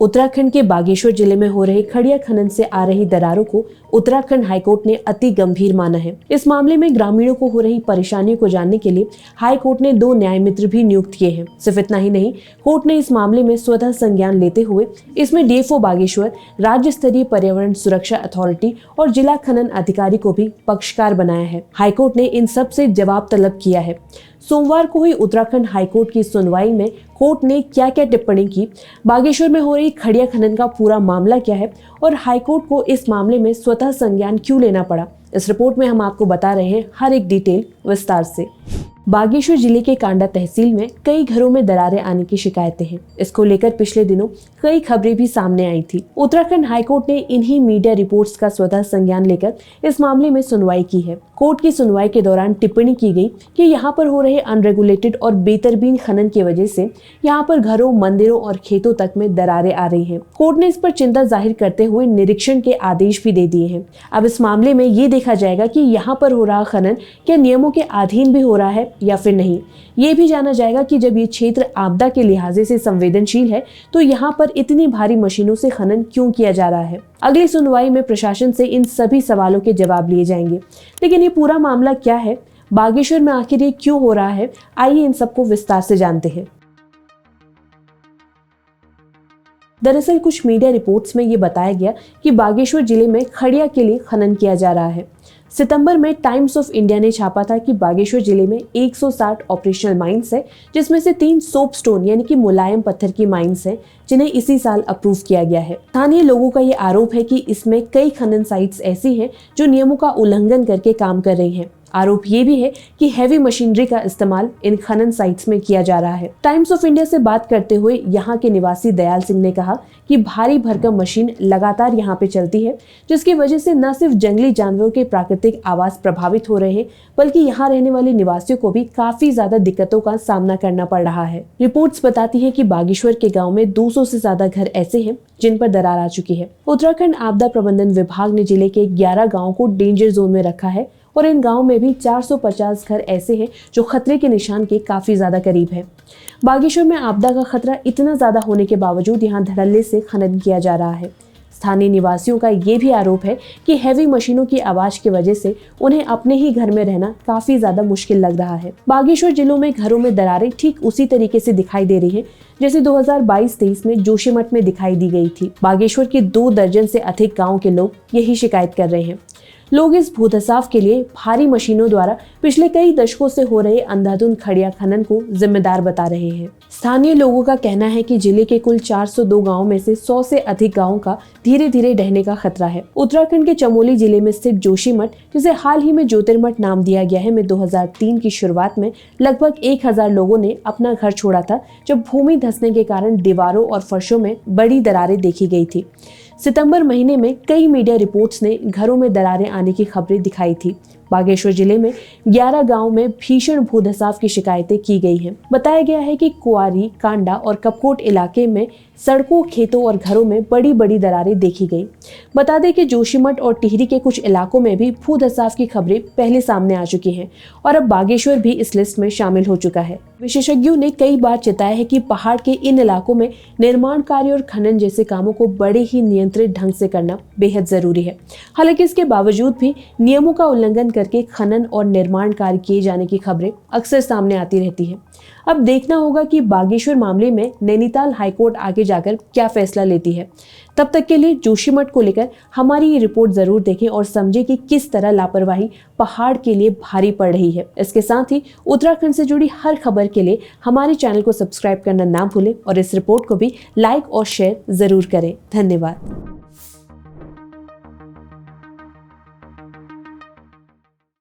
उत्तराखंड के बागेश्वर जिले में हो रहे खड़िया खनन से आ रही दरारों को उत्तराखंड हाईकोर्ट ने अति गंभीर माना है। इस मामले में ग्रामीणों को हो रही परेशानियों को जानने के लिए हाईकोर्ट ने 2 न्याय मित्र भी नियुक्त किए हैं। सिर्फ इतना ही नहीं, कोर्ट ने इस मामले में स्वतः संज्ञान लेते हुए इसमें डीएफओ बागेश्वर, राज्य स्तरीय पर्यावरण सुरक्षा अथॉरिटी और जिला खनन अधिकारी को भी पक्षकार बनाया है। हाईकोर्ट ने इन सब से जवाब तलब किया है। सोमवार को हुई उत्तराखंड हाईकोर्ट की सुनवाई में कोर्ट ने क्या क्या टिप्पणी की, बागेश्वर में हो रही खड़िया खनन का पूरा मामला क्या है और हाईकोर्ट को इस मामले में स्वतः संज्ञान क्यों लेना पड़ा, इस रिपोर्ट में हम आपको बता रहे हैं हर एक डिटेल विस्तार से। बागेश्वर जिले के कांडा तहसील में कई घरों में दरारें आने की शिकायतें हैं। इसको लेकर पिछले दिनों कई खबरें भी सामने आई थी। उत्तराखंड हाईकोर्ट ने इन्हीं मीडिया रिपोर्ट्स का स्वतः संज्ञान लेकर इस मामले में सुनवाई की है। कोर्ट की सुनवाई के दौरान टिप्पणी की गई कि यहाँ पर हो रहे अनरेगुलेटेड और बेतरतीब खनन की वजह से यहाँ पर घरों, मंदिरों और खेतों तक में दरारें आ रही हैं। कोर्ट ने इस पर चिंता जाहिर करते हुए निरीक्षण के आदेश भी दे दिए हैं। अब इस मामले में ये देखा जाएगा कि यहाँ पर हो रहा खनन क्या नियमों के अधीन भी हो रहा है या फिर नहीं। ये भी जाना जाएगा कि जब ये क्षेत्र आपदा के लिहाजे से संवेदनशील है तो यहाँ पर इतनी भारी मशीनों से खनन क्यों किया जा रहा है। अगली सुनवाई में प्रशासन से इन सभी सवालों के जवाब लिए जाएंगे। लेकिन ये पूरा मामला क्या है, बागेश्वर में आखिर ये क्यों हो रहा है, आइए इन सबको विस्तार से जानते हैं। दरअसल कुछ मीडिया रिपोर्ट्स में ये बताया गया कि बागेश्वर जिले में खड़िया के लिए खनन किया जा रहा है। सितंबर में टाइम्स ऑफ इंडिया ने छापा था कि बागेश्वर जिले में 160 ऑपरेशनल माइंस है, जिसमें से 3 सोप स्टोन यानी कि मुलायम पत्थर की माइंस है, जिन्हें इसी साल अप्रूव किया गया है। स्थानीय लोगों का ये आरोप है कि इसमें कई खनन साइट्स ऐसी हैं जो नियमों का उल्लंघन करके काम कर रही हैं। आरोप ये भी है कि हैवी मशीनरी का इस्तेमाल इन खनन साइट्स में किया जा रहा है। टाइम्स ऑफ इंडिया से बात करते हुए यहाँ के निवासी दयाल सिंह ने कहा कि भारी भरकम मशीन लगातार यहाँ पे चलती है, जिसकी वजह से न सिर्फ जंगली जानवरों के प्राकृतिक आवास प्रभावित हो रहे हैं, बल्कि यहाँ रहने वाले निवासियों को भी काफी ज्यादा दिक्कतों का सामना करना पड़ रहा है। रिपोर्ट्स बताती है कि बागेश्वर के गाँव में 200 से ज्यादा घर ऐसे हैं जिन पर दरार आ चुकी है। उत्तराखंड आपदा प्रबंधन विभाग ने जिले के 11 गाँव को डेंजर जोन में रखा है और इन गांव में भी 450 घर ऐसे हैं जो खतरे के निशान के काफी ज्यादा करीब है। बागेश्वर में आपदा का खतरा इतना ज्यादा होने के बावजूद यहां धड़ल्ले से खनन किया जा रहा है। स्थानीय निवासियों का ये भी आरोप है कि हैवी मशीनों की आवाज की वजह से उन्हें अपने ही घर में रहना काफी ज्यादा मुश्किल लग रहा है। बागेश्वर जिलों में घरों में दरारें ठीक उसी तरीके से दिखाई दे रही हैं जैसे 2022-23 में जोशीमठ में दिखाई दी गई थी। बागेश्वर के 2 दर्जन से अधिक गाँव के लोग यही शिकायत कर रहे हैं। लोग इस भूधसाव के लिए भारी मशीनों द्वारा पिछले कई दशकों से हो रहे अंधाधुंध खड़िया खनन को जिम्मेदार बता रहे हैं। स्थानीय लोगों का कहना है कि जिले के कुल 402 गांवों में से 100 से अधिक गांवों का धीरे धीरे ढहने का खतरा है। उत्तराखंड के चमोली जिले में स्थित जोशीमठ, जिसे हाल ही में ज्योतिर्मठ नाम दिया गया है, में 2003 की शुरुआत में लगभग 1000 लोगों ने अपना घर छोड़ा था, जब भूमि धंसने के कारण दीवारों और फर्शों में बड़ी दरारें देखी गई थी। सितंबर महीने में कई मीडिया रिपोर्ट्स ने घरों में दरारें आने की खबरें दिखाई थी। बागेश्वर जिले में 11 गांवों में भीषण भूधसाव की शिकायतें की गई हैं। बताया गया है कि कुआरी, कांडा और कपकोट इलाके में सड़कों, खेतों और घरों में बड़ी बड़ी दरारें देखी गई। बता दें कि जोशीमठ और टिहरी के कुछ इलाकों में भी भूधसाव की खबरें पहले सामने आ चुकी हैं और अब बागेश्वर भी इस लिस्ट में शामिल हो चुका है। विशेषज्ञों ने कई बार चेताया है कि पहाड़ के इन इलाकों में निर्माण कार्य और खनन जैसे कामों को बड़े ही नियंत्रित ढंग से करना बेहद जरूरी है। हालांकि इसके बावजूद भी नियमों का उल्लंघन करके खनन और निर्माण कार्य किए जाने की खबरें अक्सर सामने आती रहती हैं। अब देखना होगा कि बागेश्वर मामले में नैनीताल हाईकोर्ट आगे जाकर क्या फैसला लेती है। तब तक के लिए जोशीमठ को लेकर हमारी ये रिपोर्ट जरूर देखें और समझें कि किस तरह लापरवाही पहाड़ के लिए भारी पड़ रही है। इसके साथ ही उत्तराखंड से जुड़ी हर खबर के लिए हमारे चैनल को सब्सक्राइब करना ना भूलें और इस रिपोर्ट को भी लाइक और शेयर जरूर करें। धन्यवाद।